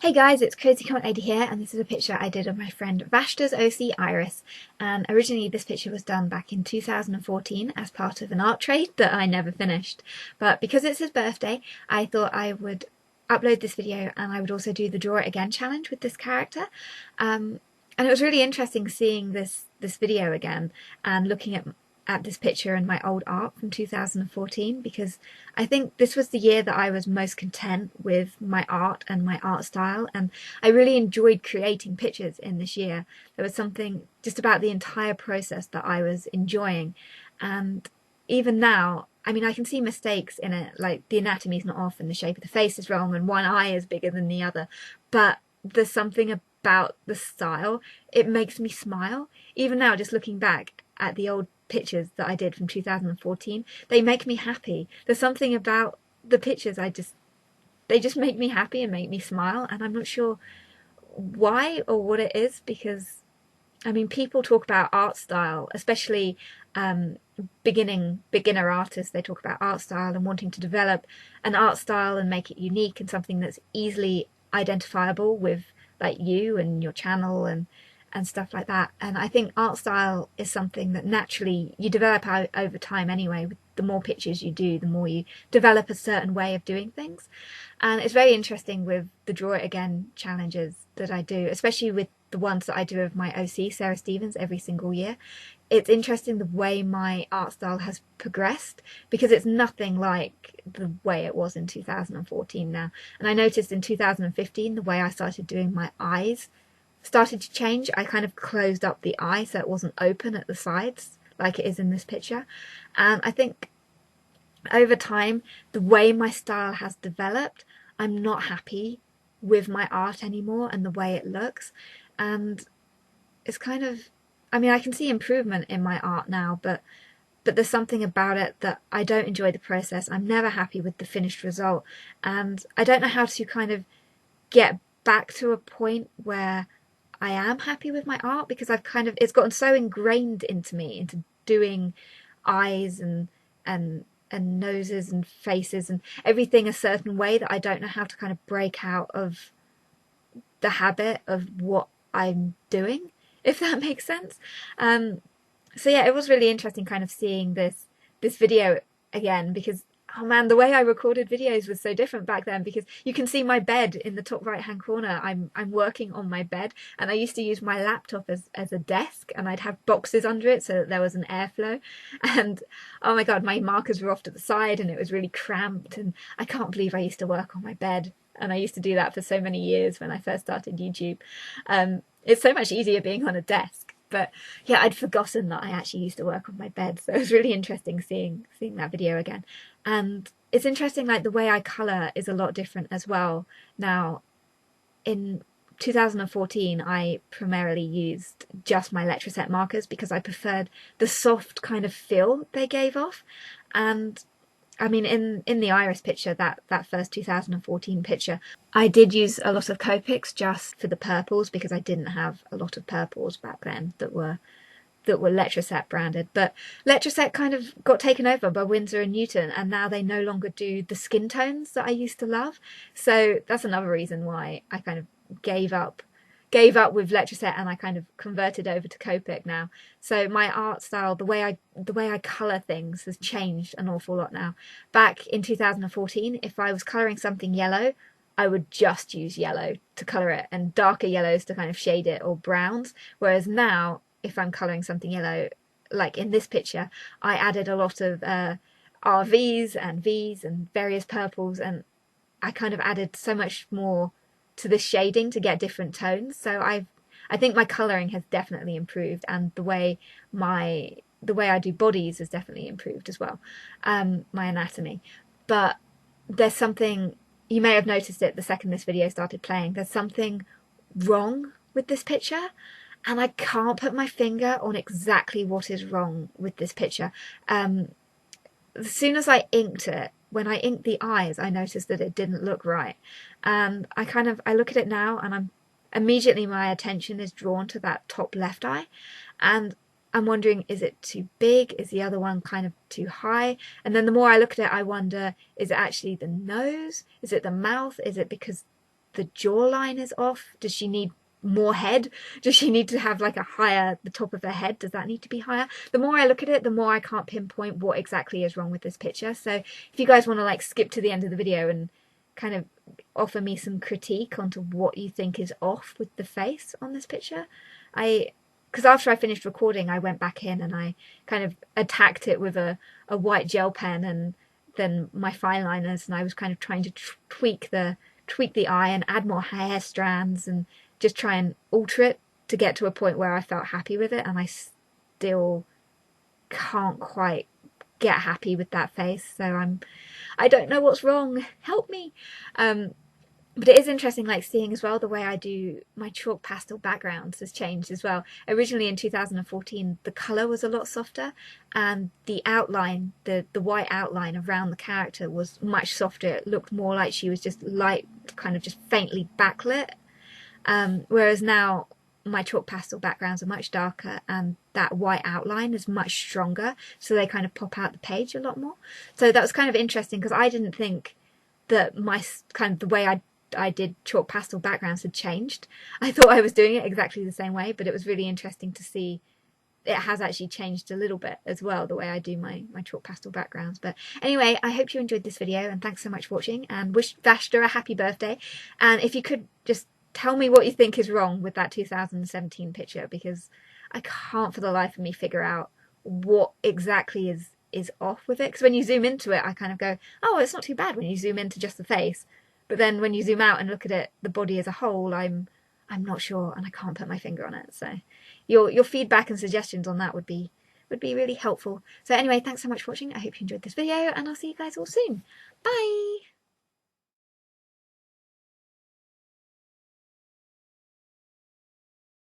Hey guys, it's Crazy Comic Lady here, and this is a picture I did of my friend Vashta's OC Iris. And originally this picture was done back in 2014 as part of an art trade that I never finished. But because it's his birthday, I thought I would upload this video and I would also do the Draw It Again challenge with this character. And it was really interesting seeing this video again and looking at this picture and my old art from 2014, because I think this was the year that I was most content with my art and my art style, and I really enjoyed creating pictures in this year. There was something just about the entire process that I was enjoying, and even now, I mean, I can see mistakes in it, like the anatomy's not off and the shape of the face is wrong and one eye is bigger than the other, but there's something about the style, it makes me smile. Even now, just looking back at the old pictures that I did from 2014, they make me happy. There's something about the pictures, they just make me happy and make me smile, and I'm not sure why or what it is, because I mean, people talk about art style, especially beginner artists. They talk about art style and wanting to develop an art style and make it unique and something that's easily identifiable with like you and your channel and stuff like that. And I think art style is something that naturally you develop over time anyway. The more pictures you do, the more you develop a certain way of doing things. And it's very interesting with the Draw It Again challenges that I do, especially with the ones that I do of my OC, Sarah Stevens, every single year. It's interesting the way my art style has progressed, because it's nothing like the way it was in 2014 now. And I noticed in 2015 the way I started doing my eyes started to change. I kind of closed up the eye so it wasn't open at the sides like it is in this picture. And I think over time, the way my style has developed, I'm not happy with my art anymore and the way it looks. And it's kind of, I mean, I can see improvement in my art now, but there's something about it that I don't enjoy the process. I'm never happy with the finished result. And I don't know how to kind of get back to a point where I am happy with my art, because it's gotten so ingrained into me, into doing eyes and noses and faces and everything a certain way, that I don't know how to kind of break out of the habit of what I'm doing, if that makes sense. So yeah, it was really interesting kind of seeing this video again, because oh man, the way I recorded videos was so different back then, because you can see my bed in the top right hand corner. I'm working on my bed, and I used to use my laptop as a desk, and I'd have boxes under it so that there was an airflow. And oh my god, my markers were off to the side and it was really cramped, and I can't believe I used to work on my bed. And I used to do that for so many years when I first started YouTube. It's so much easier being on a desk. But yeah, I'd forgotten that I actually used to work on my bed, so it was really interesting seeing that video again. And it's interesting, like the way I colour is a lot different as well now. In 2014, I primarily used just my Letraset markers because I preferred the soft kind of feel they gave off. And I mean, in the Iris picture, that first 2014 picture, I did use a lot of Copics just for the purples, because I didn't have a lot of purples back then that were Letraset branded. But Letraset kind of got taken over by Winsor and Newton, and now they no longer do the skin tones that I used to love. So that's another reason why I kind of gave up with Letraset, and I kind of converted over to Copic now. So my art style, the way I colour things has changed an awful lot now. Back in 2014, if I was colouring something yellow, I would just use yellow to colour it, and darker yellows to kind of shade it, or browns. Whereas now, if I'm colouring something yellow, like in this picture, I added a lot of RVs and Vs and various purples, and I kind of added so much more to the shading to get different tones. So I think my colouring has definitely improved, and the way I do bodies has definitely improved as well, my anatomy. But there's something, you may have noticed it the second this video started playing, there's something wrong with this picture, and I can't put my finger on exactly what is wrong with this picture. As soon as I inked it, when I inked the eyes, I noticed that it didn't look right. And I look at it now, and immediately my attention is drawn to that top left eye. And I'm wondering, is it too big? Is the other one kind of too high? And then the more I look at it, I wonder, is it actually the nose? Is it the mouth? Is it because the jawline is off? Does she need more head? Does she need to have like the top of her head, does that need to be higher? The more I look at it, the more I can't pinpoint what exactly is wrong with this picture. So if you guys want to like skip to the end of the video and kind of offer me some critique onto what you think is off with the face on this picture, because after I finished recording, I went back in and I kind of attacked it with a white gel pen and then my fine liners, and I was kind of trying to tweak the eye and add more hair strands and just try and alter it to get to a point where I felt happy with it, and I still can't quite get happy with that face. So I don't know what's wrong. Help me. But it is interesting, like seeing as well the way I do my chalk pastel backgrounds has changed as well. Originally in 2014, the colour was a lot softer, and the outline, the white outline around the character was much softer. It looked more like she was just light, kind of just faintly backlit. Whereas now my chalk pastel backgrounds are much darker and that white outline is much stronger, so they kind of pop out the page a lot more. So that was kind of interesting, because I didn't think that my kind of the way I did chalk pastel backgrounds had changed. I thought I was doing it exactly the same way, but it was really interesting to see it has actually changed a little bit as well, the way I do my chalk pastel backgrounds. But anyway, I hope you enjoyed this video, and thanks so much for watching, and wish Vashta a happy birthday. And if you could just tell me what you think is wrong with that 2017 picture, because I can't for the life of me figure out what exactly is off with it. Because when you zoom into it, I kind of go, oh, it's not too bad when you zoom into just the face. But then when you zoom out and look at it, the body as a whole, I'm not sure, and I can't put my finger on it. So your feedback and suggestions on that would be really helpful. So anyway, thanks so much for watching. I hope you enjoyed this video, and I'll see you guys all soon. Bye!